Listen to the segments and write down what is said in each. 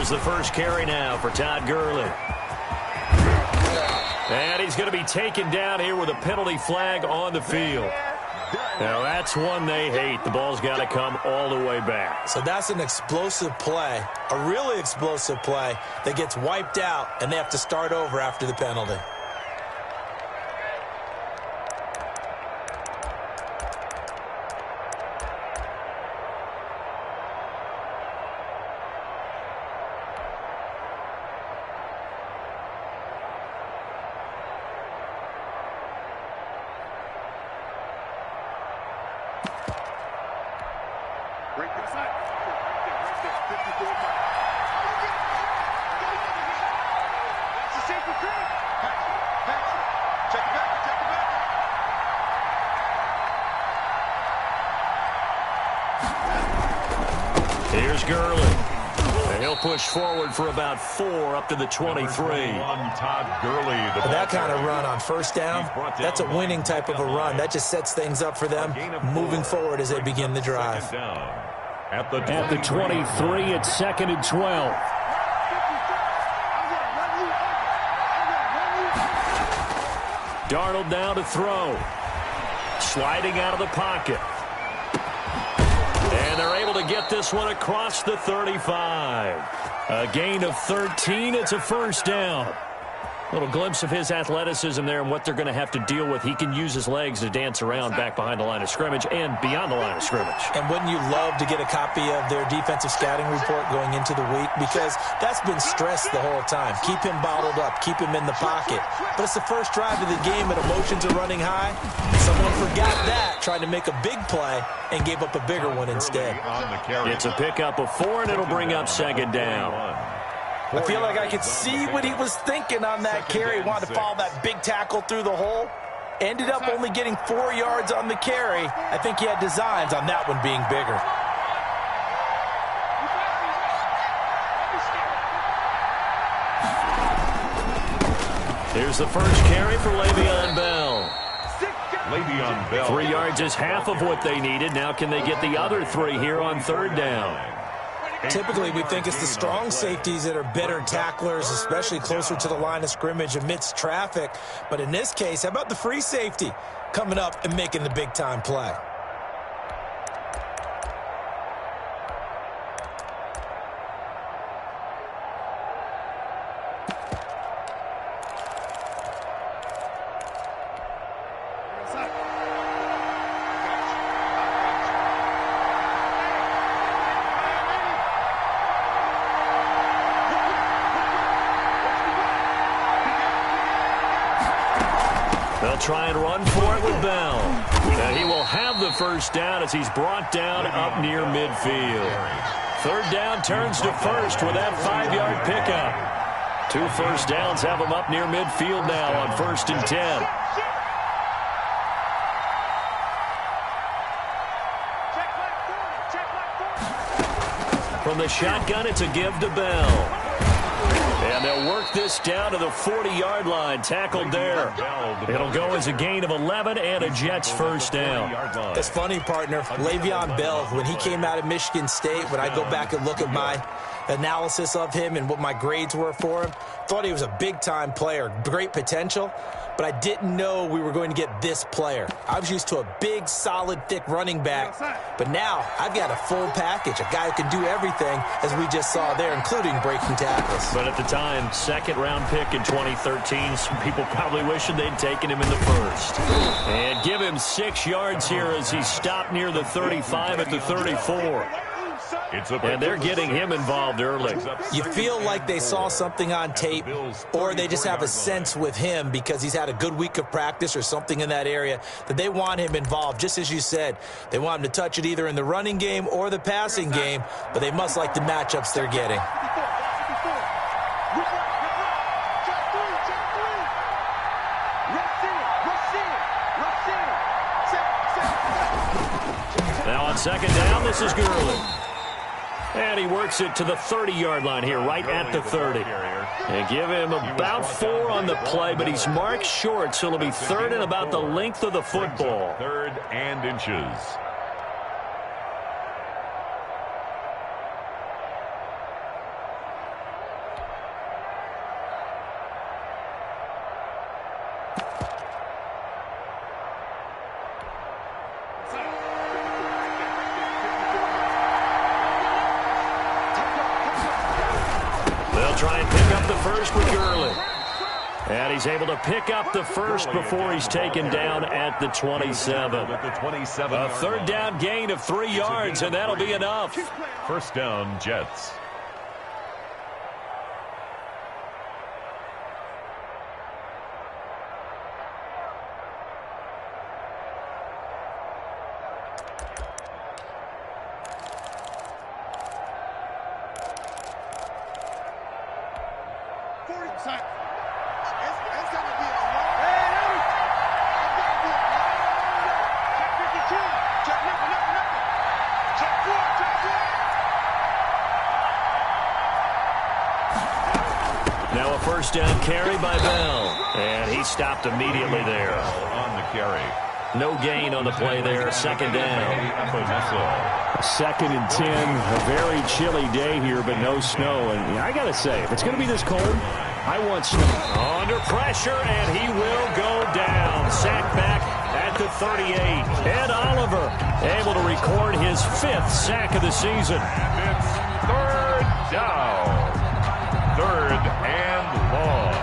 Here's the first carry now for Todd Gurley. And he's going to be taken down here with a penalty flag on the field. Now, that's one they hate. The ball's got to come all the way back. So that's an explosive play, a really explosive play that gets wiped out, and they have to start over after the penalty. Here's Gurley. And he'll push forward for about 4 up to the 23. Todd Gurley. That kind of run on first down, that's a winning type of a run. That just sets things up for them moving forward as they begin the drive. At the 23, it's 2nd and 12. Darnold now to throw. Sliding out of the pocket. And they're able to get this one across the 35. A gain of 13. It's a first down. A little glimpse of his athleticism there and what they're going to have to deal with. He can use his legs to dance around back behind the line of scrimmage and beyond the line of scrimmage. And wouldn't you love to get a copy of their defensive scouting report going into the week? Because that's been stressed the whole time. Keep him bottled up. Keep him in the pocket. But it's the first drive of the game and emotions are running high. Someone forgot that, trying to make a big play and gave up a bigger one instead. It's a pickup of 4, and it'll bring up 2nd down. I feel like I could see what he was thinking on that carry. He wanted to follow that big tackle through the hole. Ended up only getting 4 yards on the carry. I think he had designs on that one being bigger. Here's the first carry for Le'Veon Bell. 3 yards is half of what they needed. Now can they get the other 3 here on 3rd down? Typically, we think it's the strong safeties that are better tacklers, especially closer to the line of scrimmage amidst traffic. But in this case, how about the free safety coming up and making the big-time play? They'll try and run for it with Bell. And he will have the first down as he's brought down up near midfield. 3rd down turns to 1st with that 5-yard pickup. 2 first downs have him up near midfield now on 1st and 10. From the shotgun, it's a give to Bell. And they'll work this down to the 40-yard line. Tackled there. It'll go as a gain of 11 and a Jets first down. It's funny, partner. Le'Veon Bell, when he came out of Michigan State, when I go back and look at my analysis of him and what my grades were for him, thought he was a big-time player, great potential, but I didn't know we were going to get this player. I was used to a big, solid, thick running back, but now I've got a full package, a guy who can do everything, as we just saw there, including breaking tackles. But at the time, 2nd-round pick in 2013, some people probably wishing they'd taken him in the 1st. And give him 6 yards here as he's stopped near the 35 at the 34. And they're getting him involved early. You feel like they saw something on tape, or they just have a sense with him because he's had a good week of practice or something in that area that they want him involved. Just as you said, they want him to touch it either in the running game or the passing game, but they must like the matchups they're getting. Now on 2nd down, this is Gurley. And he works it to the 30-yard line here, right at the 30. And give him about 4 on the play, but he's marked short, so it'll be 3rd and about the length of the football. 3rd and inches. They'll try and pick up the first with Gurley. And he's able to pick up the first before he's taken down at the 27. A third down gain of 3 yards, and that'll be enough. First down, Jets. Now a first down carry by Bell. And he stopped immediately there. On the carry. No gain on the play there. Second down. Second and 10. A very chilly day here, but no snow. And I got to say, if it's going to be this cold, I want snow. Under pressure, and he will go down. Sacked back at the 38. Ed Oliver able to record his 5th sack of the season. And it's third down. Third and long.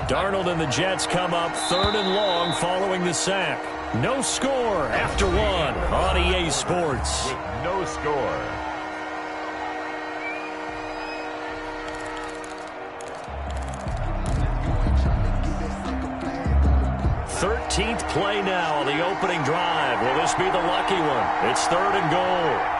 Darnold and the Jets come up third and long following the sack. No score after one on EA Sports. With no score. Thirteenth play now on the opening drive. Will this be the lucky one? It's third and goal.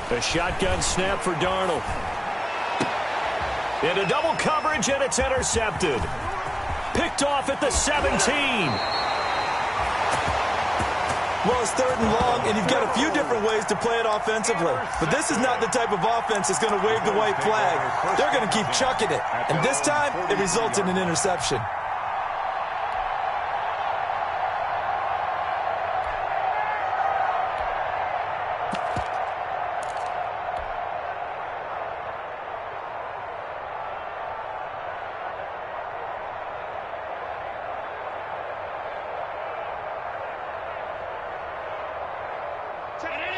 A shotgun snap for Darnold. Into double coverage, and it's intercepted. Picked off at the 17. Well, it's third and long, and you've got a few different ways to play it offensively. But this is not the type of offense that's going to wave the white flag. They're going to keep chucking it. And this time, it results in an interception.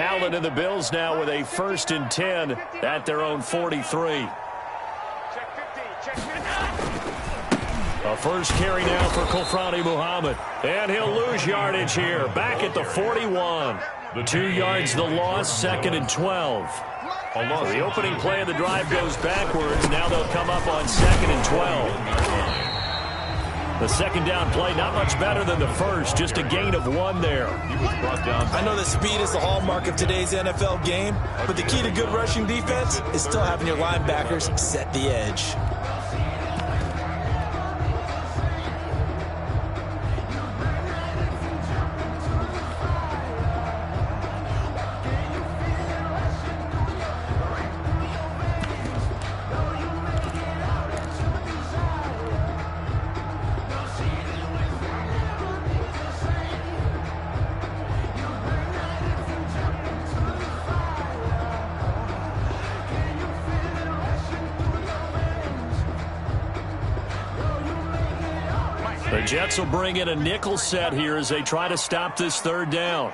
Allen and the Bills now with a 1st and 10 at their own 43. A first carry now for Kofrani Muhammad. And he'll lose yardage here. Back at the 41. 2 yards the loss, 2nd and 12. The opening play of the drive goes backwards. Now they'll come up on 2nd and 12. The second down play, not much better than the first, just a gain of 1 there. I know that speed is the hallmark of today's NFL game, but the key to good rushing defense is still having your linebackers set the edge. The Jets will bring in a nickel set here as they try to stop this third down.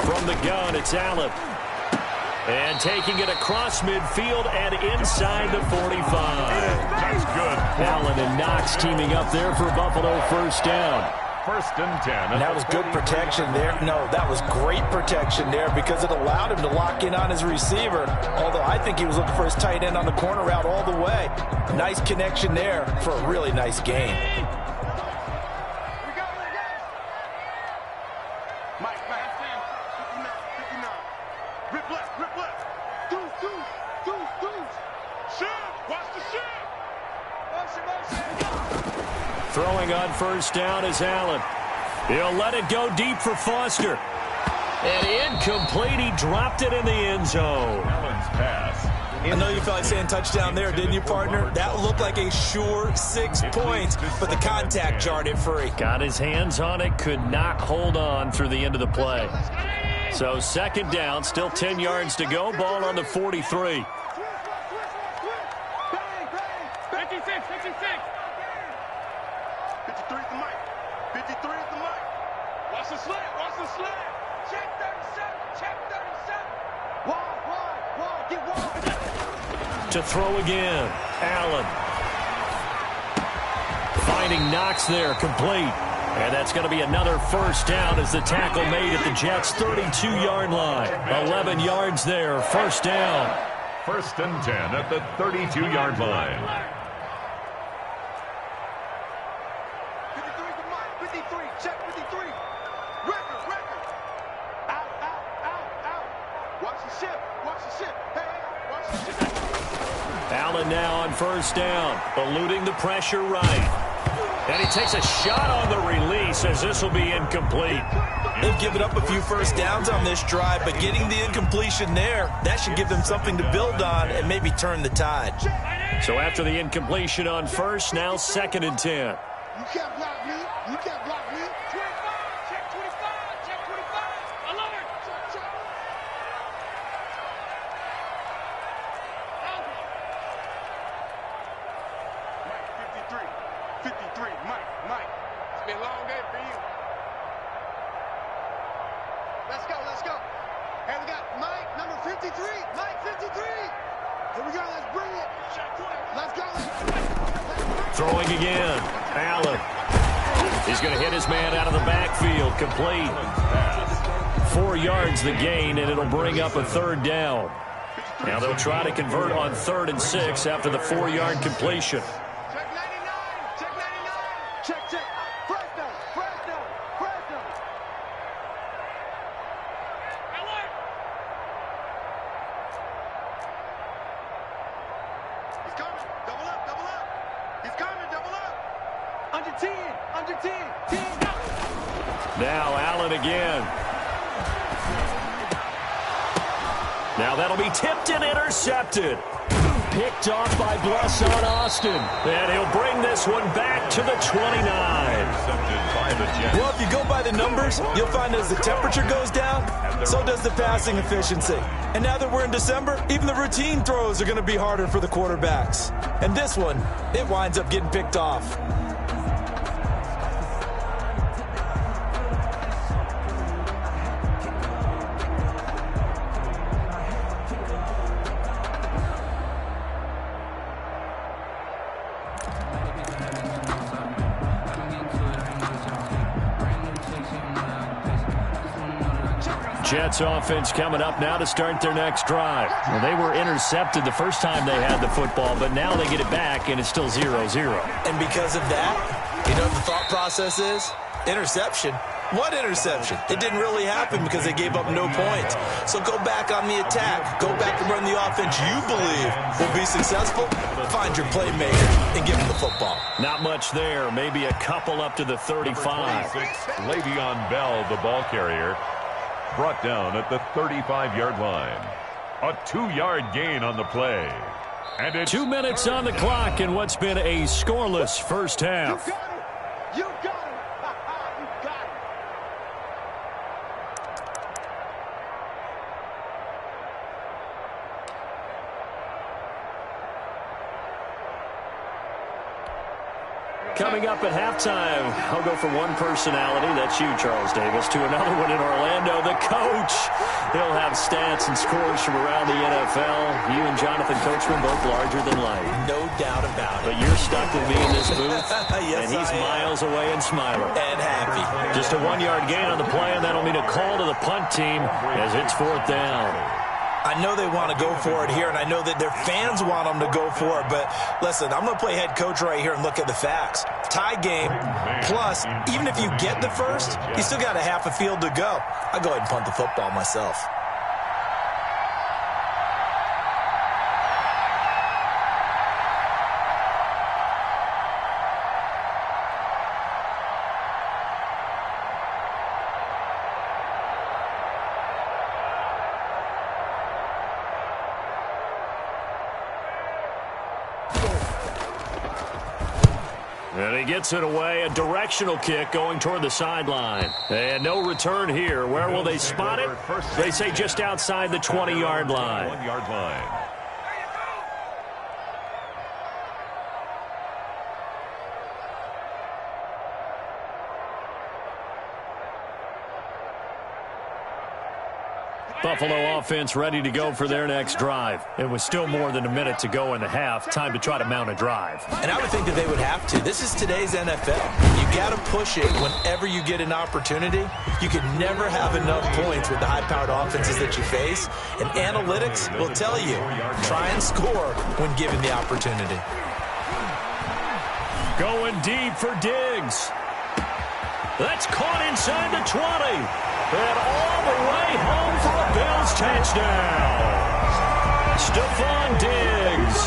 From the gun, it's Allen. And taking it across midfield and inside the 45. That's good. Allen and Knox teaming up there for Buffalo first down. 1st and 10. And that was good protection there. No, that was great protection there because it allowed him to lock in on his receiver. Although I think he was looking for his tight end on the corner route all the way. Nice connection there for a really nice gain. Rip left, rip left. Deuce, deuce, deuce, deuce. Shift, watch the shift. Motion, motion. Throwing on first down is Allen. He'll let it go deep for Foster. And incomplete. He dropped it in the end zone. Allen's pass. I know you felt like saying touchdown there, didn't you, partner? That looked like a sure 6 points, but the contact jarred it free. Got his hands on it, could not hold on through the end of the play. So second down, still 10 yards to go. Ball on the 43. 56, 56. 53 is the mic. 53 is the mic. Watch the slant, watch the slant. Check 37, check 37. Wide, get wide. To throw again, Allen. Finding Knox there, complete. And that's going to be another first down as the tackle made at the Jets' 32-yard line. 11 yards there, first down. 1st and 10 at the 32-yard line. 53 is the mic. 53, check 53. Record. Out. Watch the shift. Hey, watch the shift. Allen now on first down, eluding the pressure right. And he takes a shot on the release as this will be incomplete. They've given up a few first downs on this drive, but getting the incompletion there, that should give them something to build on and maybe turn the tide. So after the incompletion on first, now 2nd and 10. You can't block me. 25, check 25, check 25. Alert. Check. Mike, 53, Mike. It's been a long day for you. Let's go. Hey, we got Mike, number 53. Mike, 53. Here we go, let's bring it. Let's go. Throwing again, Allen. He's going to hit his man out of the backfield, complete. 4 yards the gain, and it'll bring up a 3rd down. Now they'll try to convert on 3rd and 6 after the 4-yard completion. Check 99. Check. Fresh down. Alert. He's coming. Double up. He's coming. Double up. Under 10. 10. Now Allen again. Now that'll be tipped and intercepted. Picked off by Blesson Austin. And he'll bring this one back to the 29. Well, if you go by the numbers, you'll find as the temperature goes down, so does the passing efficiency. And now that we're in December, even the routine throws are going to be harder for the quarterbacks. And this one, it winds up getting picked off. Jets offense coming up now to start their next drive. Well, they were intercepted the first time they had the football, but now they get it back, and it's still 0-0. And because of that, you know what the thought process is? Interception. What interception? It didn't really happen because they gave up no points. So go back on the attack. Go back and run the offense you believe will be successful. Find your playmaker and give him the football. Not much there. Maybe a couple up to the 35. 26, Le'Veon Bell, the ball carrier, brought down at the 35-yard line. A 2-yard gain on the play. And it's 2 minutes on the clock in what's been a scoreless first half. You got it. You got it. Coming up at halftime, I'll go from one personality, that's you, Charles Davis, to another one in Orlando, the coach. He'll have stats and scores from around the NFL. You and Jonathan Coachman both larger than life. No doubt about it. But you're stuck with me in this booth, Yes, and he's I am. miles away and smiling. And happy. Just a 1-yard gain on the play, and that'll mean a call to the punt team as it's 4th down. I know they want to go for it here, and I know that their fans want them to go for it, but listen, I'm going to play head coach right here and look at the facts. Tie game, plus, even if you get the first, you still got a half a field to go. I'll go ahead and punt the football myself. And he gets it away, a directional kick going toward the sideline. And no return here. Where will they spot it? They say just outside the 20-yard line. 1-yard line. Buffalo offense ready to go for their next drive. It was still more than a minute to go in the half. Time to try to mount a drive. And I would think that they would have to. This is today's NFL. You got to push it whenever you get an opportunity. You can never have enough points with the high-powered offenses that you face. And analytics will tell you, try and score when given the opportunity. Going deep for Diggs. That's caught inside the 20. And all the way home for a Bills touchdown. Stephon Diggs,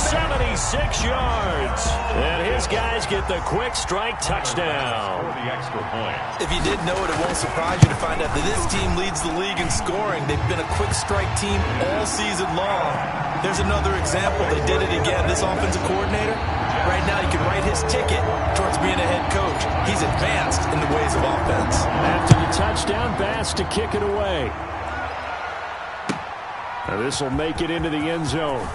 76 yards. And his guys get the quick strike touchdown. For the extra point. If you didn't know it, it won't surprise you to find out that this team leads the league in scoring. They've been a quick strike team all season long. There's another example. They did it again. This offensive coordinator, right now, you can write his ticket towards being a head coach. He's advanced in the ways of offense. After the touchdown, Bass to kick it away. Now this will make it into the end zone.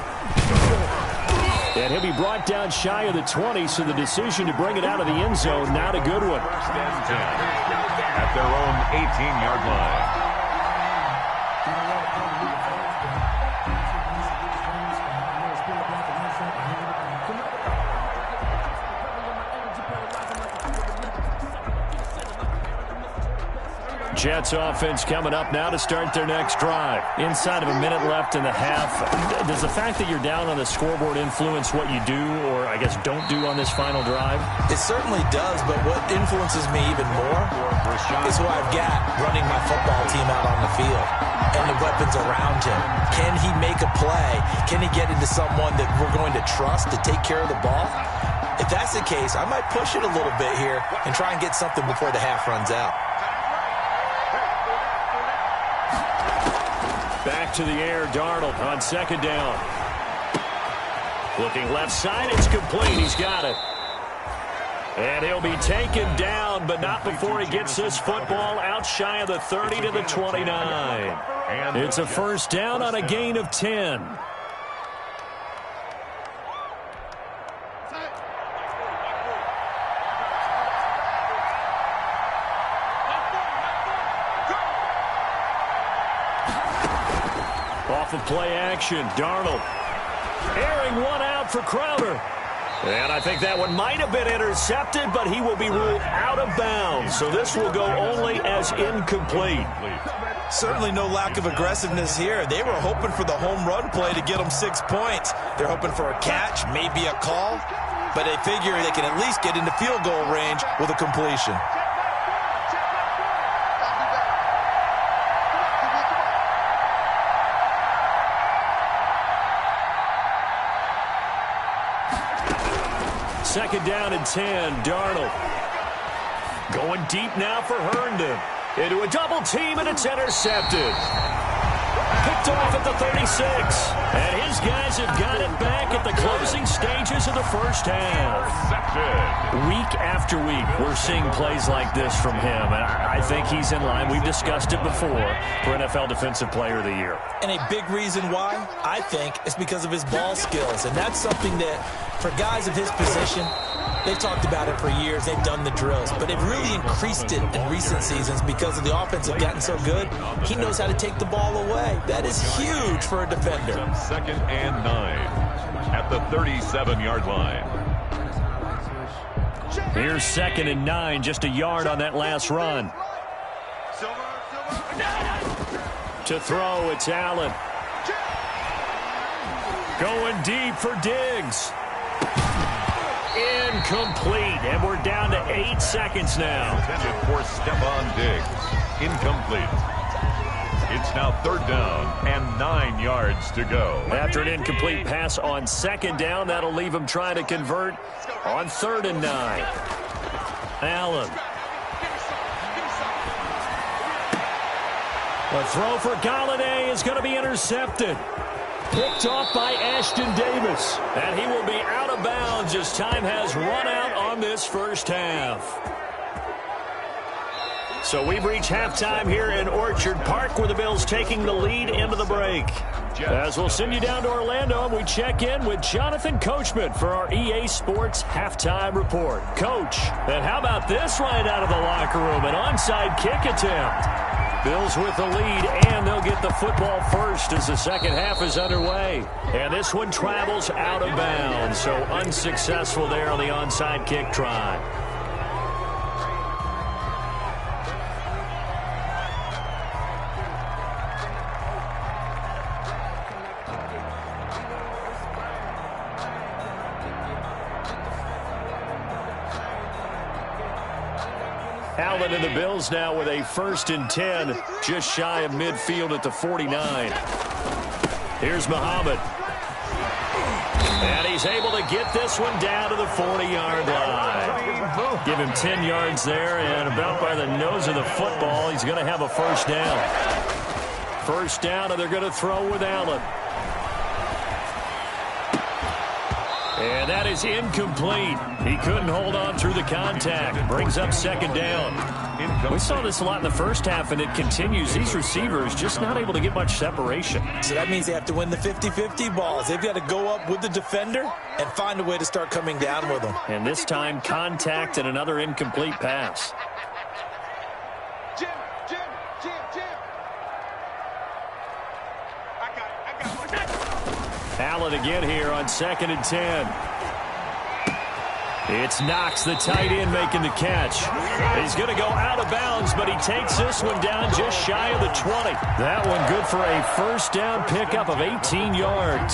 And he'll be brought down shy of the 20, so the decision to bring it out of the end zone, not a good one. First and 10 at their own 18-yard line. Jets offense coming up now to start their next drive. Inside of a minute left in the half. Does the fact that you're down on the scoreboard influence what you do, or I guess don't do on this final drive? It certainly does, but what influences me even more is who I've got running my football team out on the field and the weapons around him. Can he make a play? Can he get into someone that we're going to trust to take care of the ball? If that's the case, I might push it a little bit here and try and get something before the half runs out. Back to the air, Darnold on second down. Looking left side, it's complete. He's got it. And he'll be taken down, but not before he gets this football out shy of the 30 to the 29. It's a first down on a gain of 10. Off of play action, Darnold airing one out for Crowder. And I think that one might have been intercepted, but he will be ruled out of bounds. So this will go only as incomplete. Certainly no lack of aggressiveness here. They were hoping for the home run play to get them 6 points. They're hoping for a catch, maybe a call, but they figure they can at least get into field goal range with a completion. Second down and 10, Darnold. Going deep now for Herndon. Into a double team, and it's intercepted. Picked off at the 36. And his guys have got it back at the closing stages of the first half. Week after week, we're seeing plays like this from him. And I think he's in line. We've discussed it before for NFL Defensive Player of the Year. And a big reason why, I think, is because of his ball skills. And that's something that, for guys of his position, they've talked about it for years. They've done the drills. But they've really increased it in recent seasons because of the offense have gotten so good. He knows how to take the ball away. That is huge for a defender. Second and 9 at the 37-yard line. Here's second and 9, just a yard on that last run. To throw, it's Allen. Going deep for Diggs. Incomplete, and we're down to 8 seconds now. Intended for Stephon Diggs. Incomplete. It's now third down and 9 yards to go. After an incomplete pass on second down, that'll leave him trying to convert on third and 9. Allen. A throw for Galladay is going to be intercepted. Picked off by Ashton Davis. And he will be out of bounds as time has run out on in this first half. So we've reached halftime here in Orchard Park, where the Bills taking the lead into the break. As we'll send you down to Orlando, and we check in with Jonathan Coachman for our EA Sports Halftime Report. Coach, and how about this right out of the locker room? An onside kick attempt. Bills with the lead, and they'll get the football first as the second half is underway. And this one travels out of bounds, so unsuccessful there on the onside kick try. Allen and the Bills now with a 1st and 10, just shy of midfield at the 49. Here's Muhammad. And he's able to get this one down to the 40-yard line. Give him 10 yards there, and about by the nose of the football, he's going to have a first down. First down, and they're going to throw with Allen. And that is incomplete. He couldn't hold on through the contact. Brings up second down. We saw this a lot in the first half, and it continues. These receivers just not able to get much separation. So that means they have to win the 50-50 balls. They've got to go up with the defender and find a way to start coming down with them. And this time, contact and another incomplete pass. Jim. I got it. Allen again here on 2nd and 10. It's Knox, the tight end, making the catch. He's going to go out of bounds, but he takes this one down just shy of the 20. That one good for a first down pickup of 18 yards.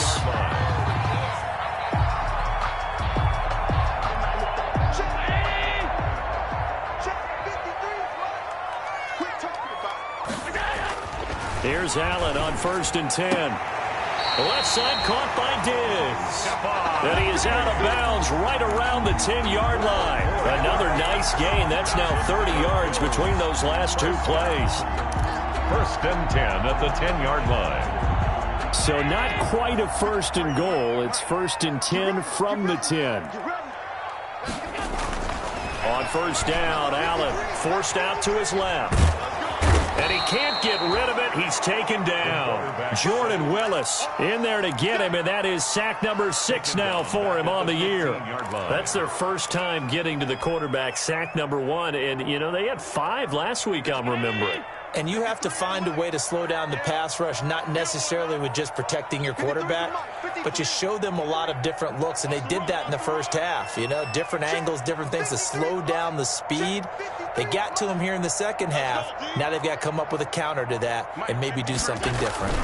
Here's Allen on 1st and 10. The left side caught by Diggs. And he is out of bounds right around the 10-yard line. Another nice gain. That's now 30 yards between those last two plays. 1st and 10 at the 10-yard line. So not quite a 1st and goal. It's 1st and 10 from the 10. On 1st down, Allen forced out to his left. And he can't get rid of it. He's taken down. Jordan Willis in there to get him, and that is sack number 6 now for him on the year. That's their first time getting to the quarterback, sack number 1. And, you know, they had 5 last week, I'm remembering. And you have to find a way to slow down the pass rush, not necessarily with just protecting your quarterback, but you show them a lot of different looks, and they did that in the first half. You know, different angles, different things to slow down the speed. They got to him here in the second half. Now they've got to come up with a counter to that and maybe do something different.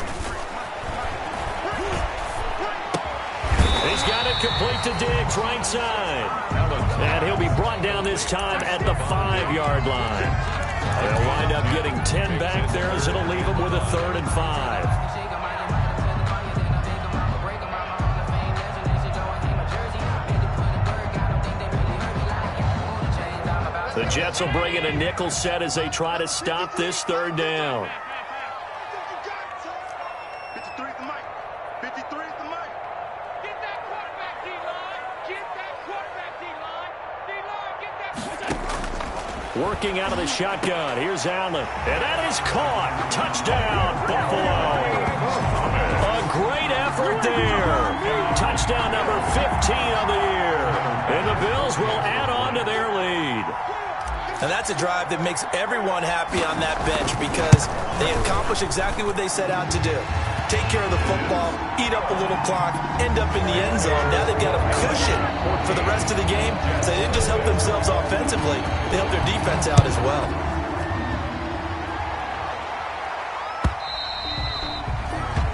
He's got it complete to Diggs, right side. And he'll be brought down this time at the 5-yard line. They'll wind up getting 10 back there, as it'll leave them with a 3rd and 5. The Jets will bring in a nickel set as they try to stop this 3rd down. 53 at the mic. 53 at the mic. Get that quarterback, D-line. Get that quarterback, D-line. D-line, get that quarterback. Working out of the shotgun. Here's Allen. And that is caught. Touchdown, Buffalo. A great effort there. Touchdown number 15 of the year. And the Bills will add on to their lead. And that's a drive that makes everyone happy on that bench because they accomplish exactly what they set out to do. Take care of the football, eat up a little clock, end up in the end zone. Now they've got a cushion for the rest of the game. So they didn't just help themselves offensively, they helped their defense out as well.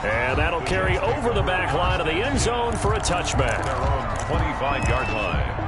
And that'll carry over the back line of the end zone for a touchback. Their own 25-yard line.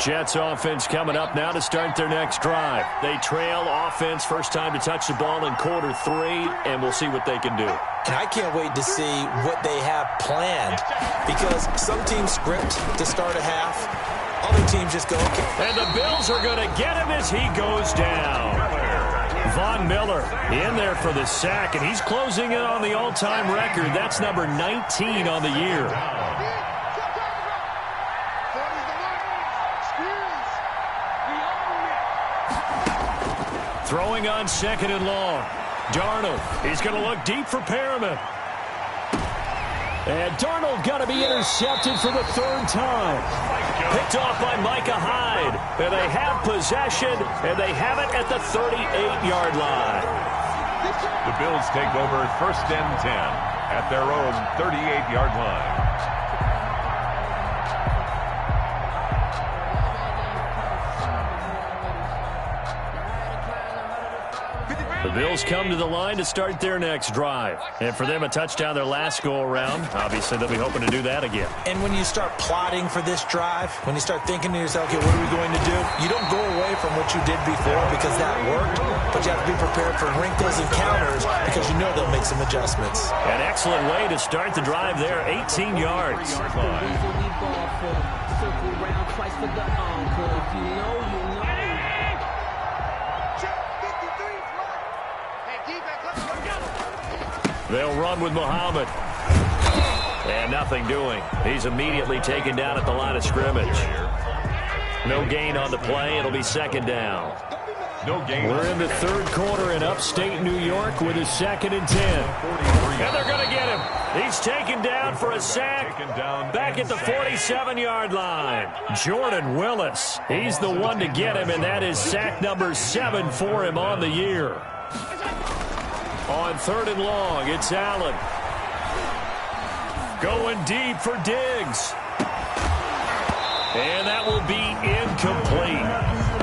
Jets offense coming up now to start their next drive. They trail offense, first time to touch the ball in quarter 3, and we'll see what they can do. And I can't wait to see what they have planned, because some teams script to start a half. Other teams just go, okay. And the Bills are going to get him as he goes down. Von Miller in there for the sack, and he's closing in on the all-time record. That's number 19 on the year. Throwing on 2nd and long. Darnold, he's going to look deep for Perriman. And Darnold got to be intercepted for the 3rd time. Picked off by Micah Hyde. And they have possession, and they have it at the 38-yard line. The Bills take over 1st and 10 at their own 38-yard line. The Bills come to the line to start their next drive. And for them, a touchdown their last go-around. Obviously, they'll be hoping to do that again. And when you start plotting for this drive, when you start thinking to yourself, okay, what are we going to do? You don't go away from what you did before because that worked, but you have to be prepared for wrinkles and counters because you know they'll make some adjustments. An excellent way to start the drive there, 18 yards. They'll run with Muhammad. And nothing doing. He's immediately taken down at the line of scrimmage. No gain on the play. It'll be 2nd down. No gain. We're in the 3rd quarter in upstate New York with a 2nd and 10. And they're going to get him. He's taken down for a sack back at the 47-yard line. Jordan Willis. He's the one to get him, and that is sack number 7 for him on the year. On 3rd and long, it's Allen. Going deep for Diggs. And that will be incomplete.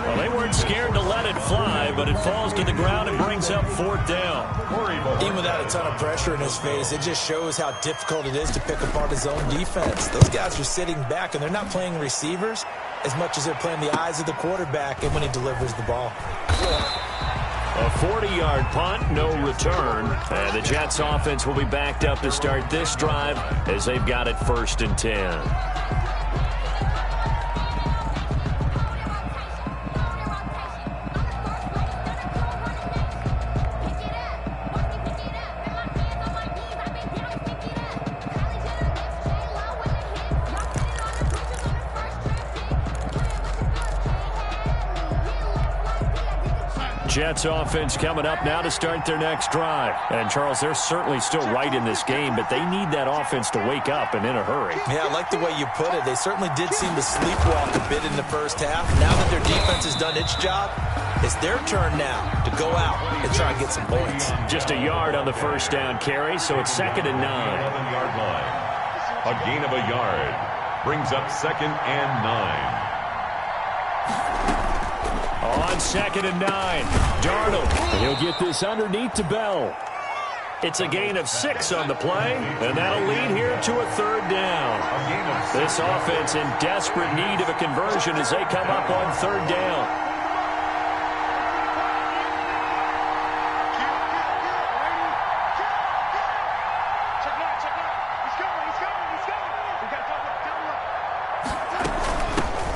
Well, they weren't scared to let it fly, but it falls to the ground and brings up 4th down. Even without a ton of pressure in his face, it just shows how difficult it is to pick apart his own defense. Those guys are sitting back, and they're not playing receivers as much as they're playing the eyes of the quarterback and when he delivers the ball. A 40-yard punt, no return. And the Jets offense will be backed up to start this drive as they've got it 1st and 10. Jets offense coming up now to start their next drive. And, Charles, they're certainly still right in this game, but they need that offense to wake up and in a hurry. Yeah, I like the way you put it. They certainly did seem to sleepwalk a bit in the first half. Now that their defense has done its job, it's their turn now to go out and try and get some points. Just a yard on the 1st down carry, so it's 2nd and 9. 11-yard line. A gain of a yard brings up 2nd and 9. On 2nd and 9, Darnold. He'll get this underneath to Bell. It's a gain of 6 on the play, and that'll lead here to a 3rd down. This offense in desperate need of a conversion as they come up on 3rd down.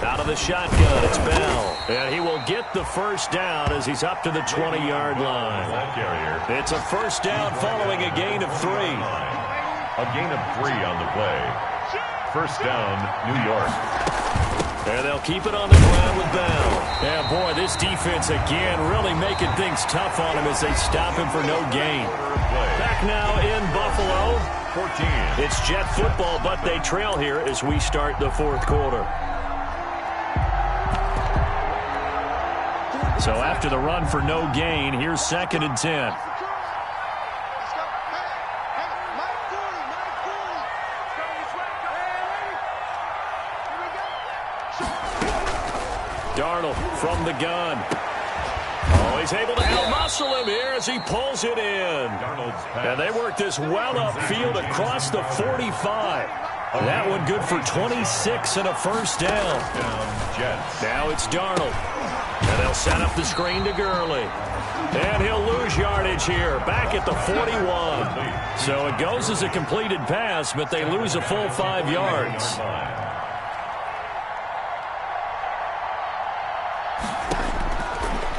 Out of the shotgun, it's Bell. And he will get the 1st down as he's up to the 20-yard line. It's a 1st down following a gain of 3. A gain of 3 on the play. 1st down, New York. And they'll keep it on the ground with Bell. Yeah, boy, this defense again really making things tough on him as they stop him for no gain. Back now in Buffalo. 14. It's Jet football, but they trail here as we start the 4th quarter. So after the run for no gain, here's 2nd and 10. Darnold from the gun. Oh, he's able to out-muscle him here as he pulls it in. And they work this well upfield across the 45. That one good for 26 and a first down. Jets. Now it's Darnold. And they'll set up the screen to Gurley. And he'll lose yardage here, back at the 41. So it goes as a completed pass, but they lose a full 5 yards.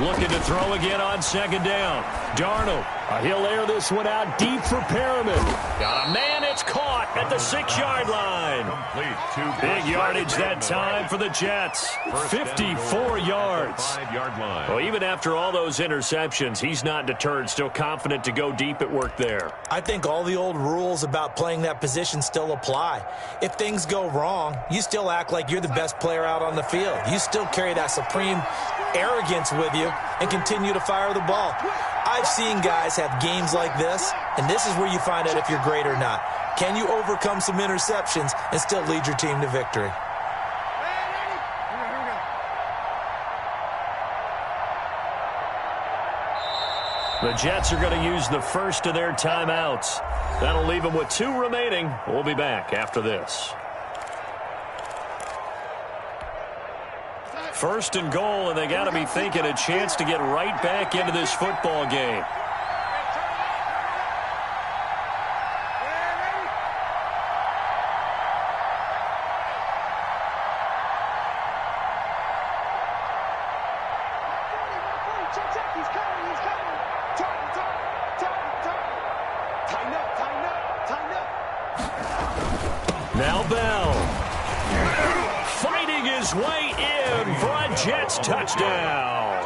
Looking to throw again on second down. Darnold. He'll air this one out deep for Perriman. Got a man, it's caught at the 6-yard line. Big yardage that time for the Jets. 54 yards. 5-yard line. Well, even after all those interceptions, he's not deterred, still confident to go deep at work there. I think all the old rules about playing that position still apply. If things go wrong, you still act like you're the best player out on the field. You still carry that supreme arrogance with you and continue to fire the ball. I've seen guys have games like this, and this is where you find out if you're great or not. Can you overcome some interceptions and still lead your team to victory? The Jets are going to use the first of their timeouts. That'll leave them with 2 remaining. We'll be back after this. First and goal, and they got to be thinking a chance to get right back into this football game. Now Bell. Fighting his way in for a Jets touchdown.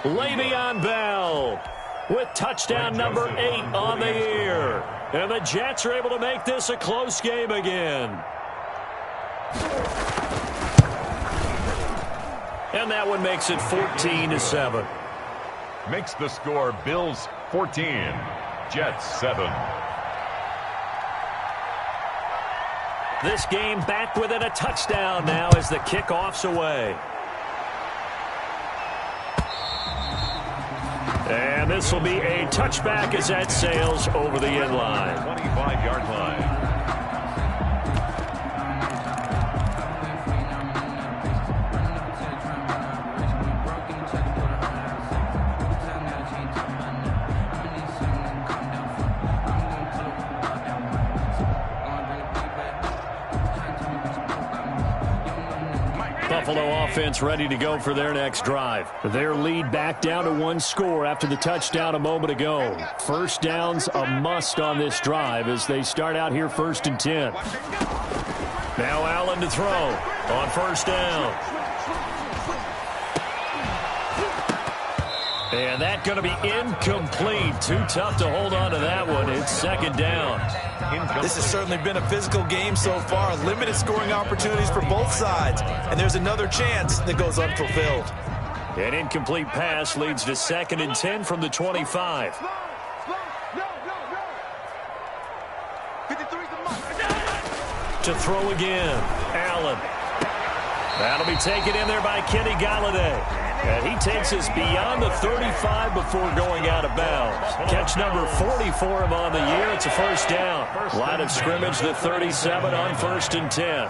Le'Veon Bell with touchdown number 8 on the year. And the Jets are able to make this a close game again. And that one makes it 14-7. Makes the score Bills 14, Jets 7. This game back within a touchdown now as the kickoff's away. And this will be a touchback as that sails over the end line. 25-yard line. Buffalo offense ready to go for their next drive. Their lead back down to 1 score after the touchdown a moment ago. First down's a must on this drive as they start out here 1st and 10. Now Allen to throw on first down. And that going to be incomplete. Too tough to hold on to that one. It's second down. This has certainly been a physical game so far. Limited scoring opportunities for both sides. And there's another chance that goes unfulfilled. An incomplete pass leads to 2nd and 10 from the 25. To throw again, Allen. That'll be taken in there by Kenny Galladay. And he takes us beyond the 35 before going out of bounds. Catch number 40 for him on the year. It's a first down. Line of scrimmage, the 37 on 1st and 10.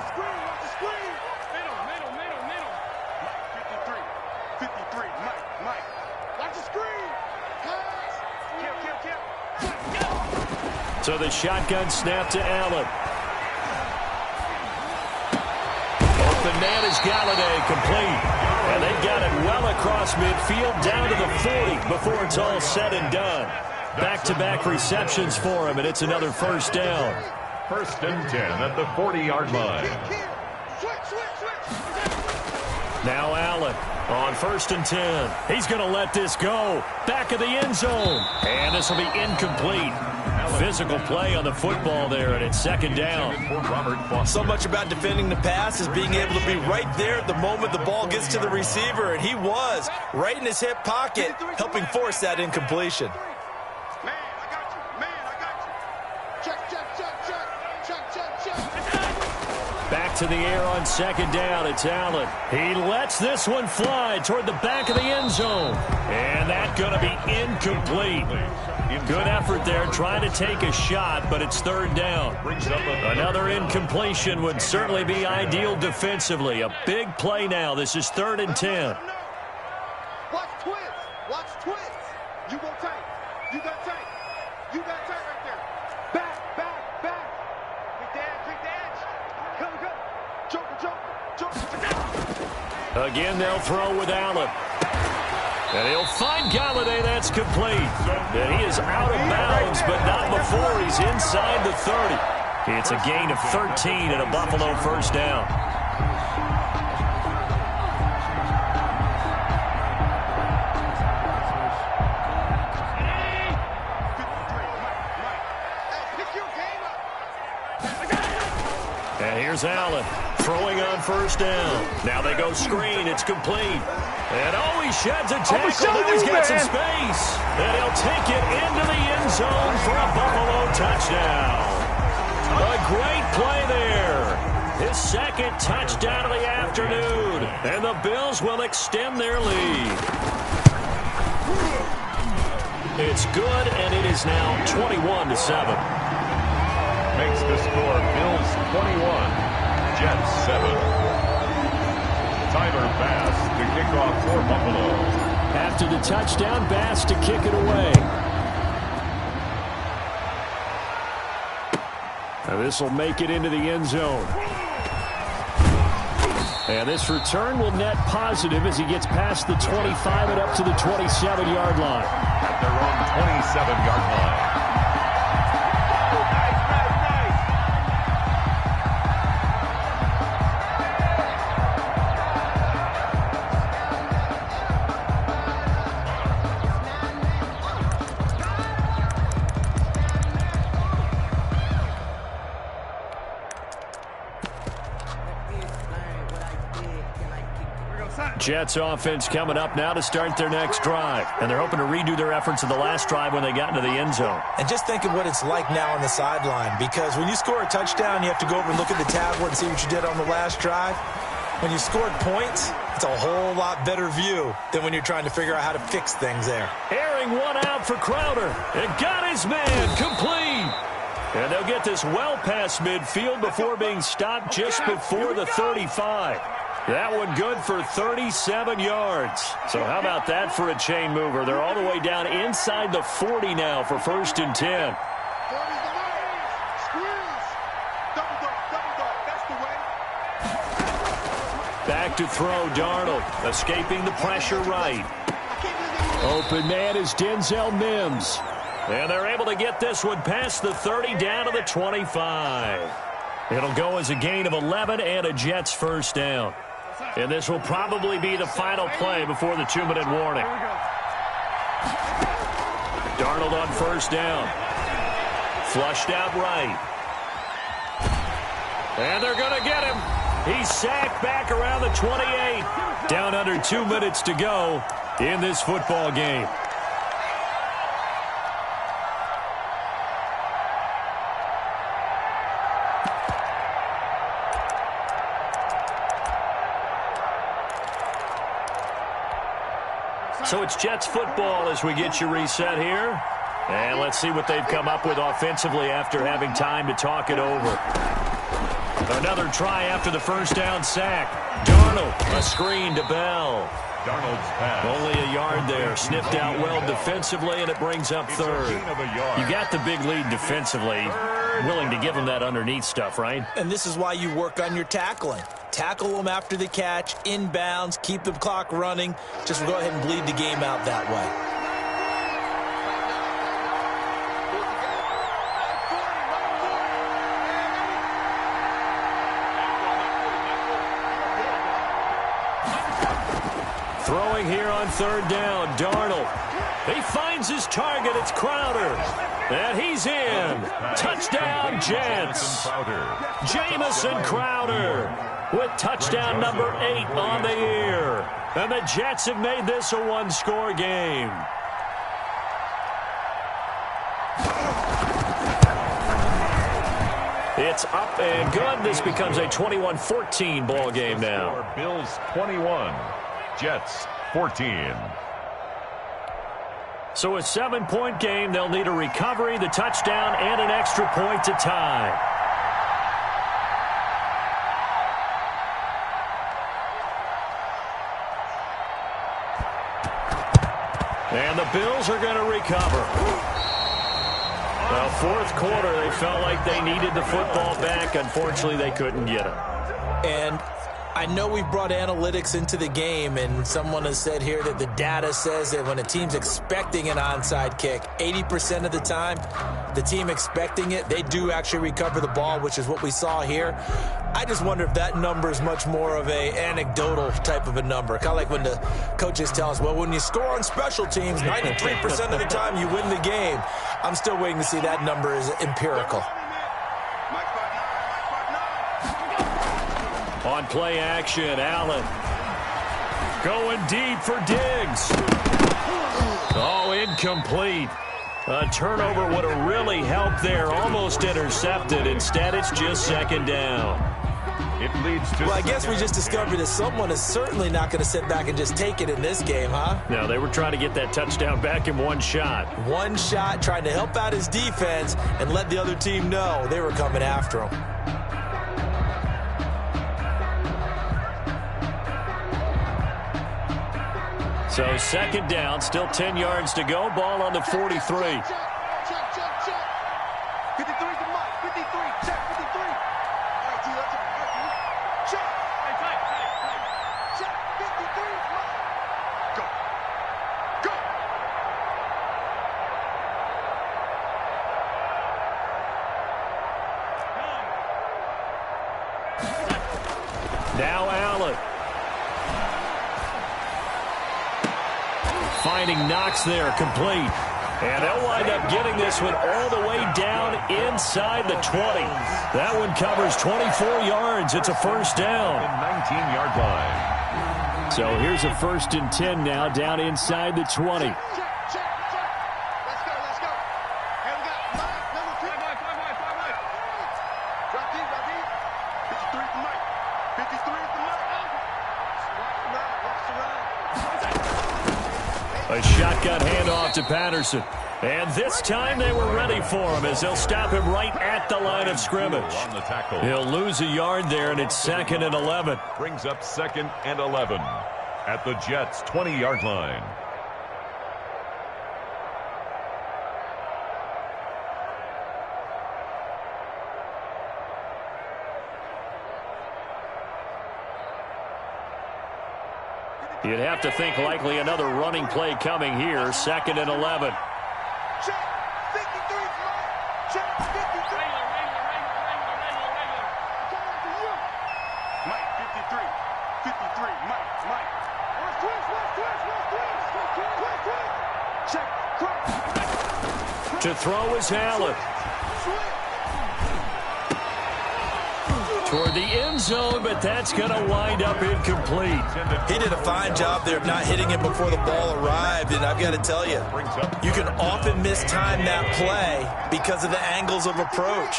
So the shotgun snap to Allen. Open man is Galladay, complete. And they've got it well across midfield, down to the 40 before it's all said and done. Back-to-back receptions for him, and it's another first down. 1st and 10 at the 40-yard line. Now Allen on 1st and 10. He's going to let this go. Back of the end zone. And this will be incomplete. Physical play on the football there, and it's second down. So much about defending the pass is being able to be right there at the moment the ball gets to the receiver, and he was right in his hip pocket, helping force that incompletion. Back to the air on second down. It's Allen. He lets this one fly toward the back of the end zone. And that's going to be incomplete. Good effort there, trying to take a shot, but it's third down. Another incompletion would certainly be ideal defensively. A big play now. This is 3rd and 10. Watch twist. Watch twist. You go tight. You got tight. You got tight right there. Back, back, back. Quick the edge. Come. Joker. Again, they'll throw with Allen. And he'll find Galladay. That's complete. And he is out of bounds, but not before he's inside the 30. It's a gain of 13 and a Buffalo first down. And here's Allen throwing on first down. Now they go screen. It's complete. And he sheds a tackle. Now he's got some space. And he'll take it into the end zone for a Buffalo touchdown. A great play there. His second touchdown of the afternoon. And the Bills will extend their lead. It's good, and it is now 21-7. Makes the score Bills 21, Jets 7. Tyler Bass to kick off for Buffalo. After the touchdown, Bass to kick it away. Now this will make it into the end zone. And this return will net positive as he gets past the 25 and up to the 27-yard line. At their own 27-yard line. Jets offense coming up now to start their next drive. And they're hoping to redo their efforts in the last drive when they got into the end zone. And just think of what it's like now on the sideline, because when you score a touchdown, you have to go over and look at the tablet and see what you did on the last drive. When you scored points, it's a whole lot better view than when you're trying to figure out how to fix things there. Airing one out for Crowder. And got his man complete. And they'll get this well past midfield before being stopped just before the 35. That one good for 37 yards. So how about that for a chain mover? They're all the way down inside the 40 now for 1st and 10. Back to throw, Darnold. Escaping the pressure right. Open man is Denzel Mims. And they're able to get this one past the 30 down to the 25. It'll go as a gain of 11 and a Jets first down. And this will probably be the final play before the 2-minute warning. Darnold on first down. Flushed out right. And they're going to get him. He's sacked back around the 28. Down under 2 minutes to go in this football game. So it's Jets football as we get you reset here. And let's see what they've come up with offensively after having time to talk it over. Another try after the first down sack. Darnold, a screen to Bell. Darnold's pass. Only a yard there. Sniffed out well defensively, and it brings up third. You got the big lead defensively. Willing to give them that underneath stuff, right? And this is why you work on your tackling. Tackle them after the catch, inbounds, keep the clock running. Just go ahead and bleed the game out that way. Throwing here on third down, Darnold. He finds his target. It's Crowder. And he's in. Touchdown, Jets. Jamison Crowder with touchdown number 8 on the year. And the Jets have made this a one-score game. It's up and good. This becomes a 21-14 ball game now. Bills 21, Jets 14. So a 7-point game. They'll need a recovery, the touchdown, and an extra point to tie. And the Bills are going to recover. The fourth quarter, they felt like they needed the football back. Unfortunately, they couldn't get it. And I know we've brought analytics into the game, and someone has said here that the data says that when a team's expecting an onside kick, 80% of the time, the team expecting it, they do actually recover the ball, which is what we saw here. I just wonder if that number is much more of a anecdotal type of a number. Kind of like when the coaches tell us, well, when you score on special teams, 93% of the time you win the game. I'm still waiting to see that number is empirical. On play action, Allen going deep for Diggs. Oh, incomplete. A turnover would have really helped there. Almost intercepted. Instead, it's just second down. It leads to... Well, I guess we just discovered that someone is certainly not going to sit back and just take it in this game, huh? No, they were trying to get that touchdown back in one shot. One shot, trying to help out his defense and let the other team know they were coming after him. So second down, still 10 yards to go. Ball on the 43. Check, check, check, check. 53 to Mike. 53. Check, 53. All right, T, let's check. Check, 53. Mike. Go. Go. Now Allen. Finding Knox there, complete. And they'll wind up getting this one all the way down inside the 20. That one covers 24 yards. It's a first down. 19-yard line. So here's a 1st and 10 now, down inside the 20. Check, check, check. Let's go, let's go. And we got Mike, number 2. Mike. Drop deep, drop deep. 53 to Mike. 53 to Mike. Watch the run. A shotgun handoff to Patterson. And this time they were ready for him as they'll stop him right at the line of scrimmage. On the tackle. He'll lose a yard there, and it's 2nd and 11. Brings up 2nd and 11 at the Jets' 20-yard line. You'd have to think likely another running play coming here. 2nd and 11. Check, 53 Mike. Check, 53. Mike, 53. 53, Mike. Let's twist. Check, quick. To throw is Allen. Toward the end zone, but that's going to wind up incomplete. He did a fine job there of not hitting it before the ball arrived, and I've got to tell you, you can often mistime that play because of the angles of approach.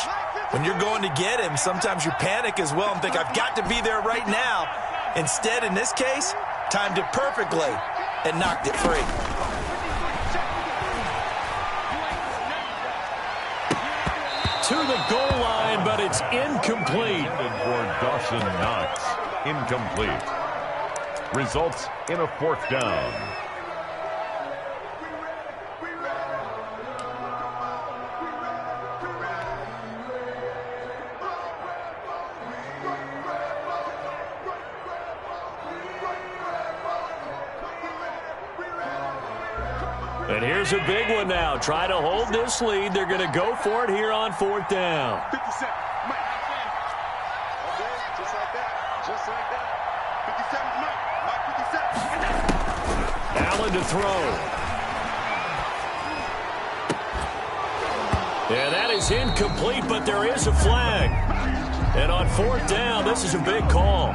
When you're going to get him, sometimes you panic as well and think, I've got to be there right now. Instead, in this case, timed it perfectly and knocked it free. To the goal line, but it's incomplete. For Dawson Knox, incomplete. Results in a 4th down. And here's a big one now. Try to hold this lead. They're going to go for it here on 4th down. 57, Mike. Okay, just like that. Just like that. 57, Mike. Mike, 57. Allen to throw. Yeah, that is incomplete, but there is a flag. And on 4th down, this is a big call.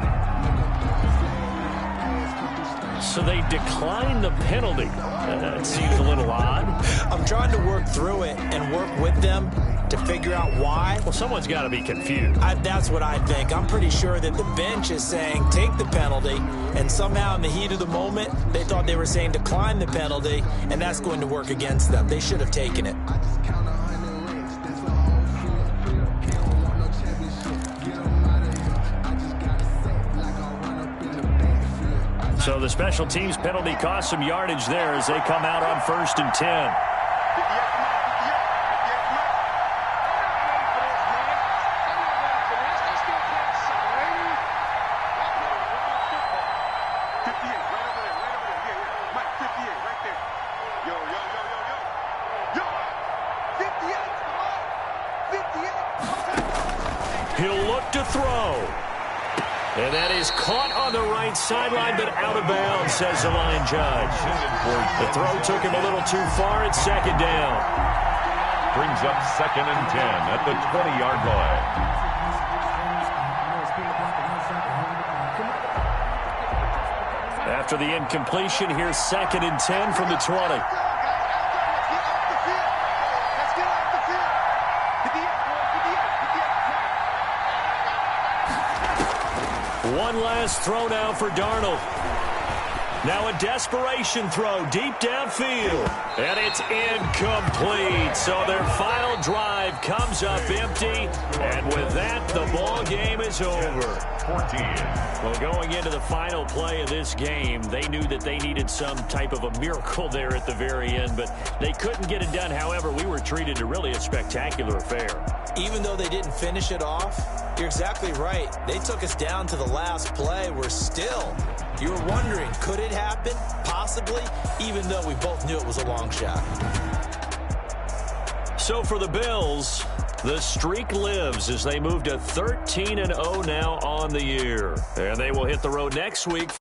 So they decline the penalty. That seems a little odd. I'm trying to work through it and work with them. to figure out why. Well, someone's got to be confused. That's what I think. I'm pretty sure that the bench is saying take the penalty, and somehow in the heat of the moment, they thought they were saying decline the penalty, and that's going to work against them. They should have taken it. So the special teams penalty cost some yardage there as they come out on 1st and 10. He'll look to throw. And that is caught on the right sideline, but out of bounds, says the line judge. The throw took him a little too far. It's 2nd down. Brings up 2nd and 10 at the 20-yard line. After the incompletion, here's 2nd and 10 from the 20. One last throw now for Darnold. Now a desperation throw deep downfield. And it's incomplete. So their final drive comes up empty. And with that, the ball game is over. 14. Well, going into the final play of this game, they knew that they needed some type of a miracle there at the very end, but they couldn't get it done. However, we were treated to really a spectacular affair. Even though they didn't finish it off, you're exactly right. They took us down to the last play. You were wondering, could it happen? Possibly, even though we both knew it was a long shot. So for the Bills, the streak lives as they move to 13-0 now on the year. And they will hit the road next week.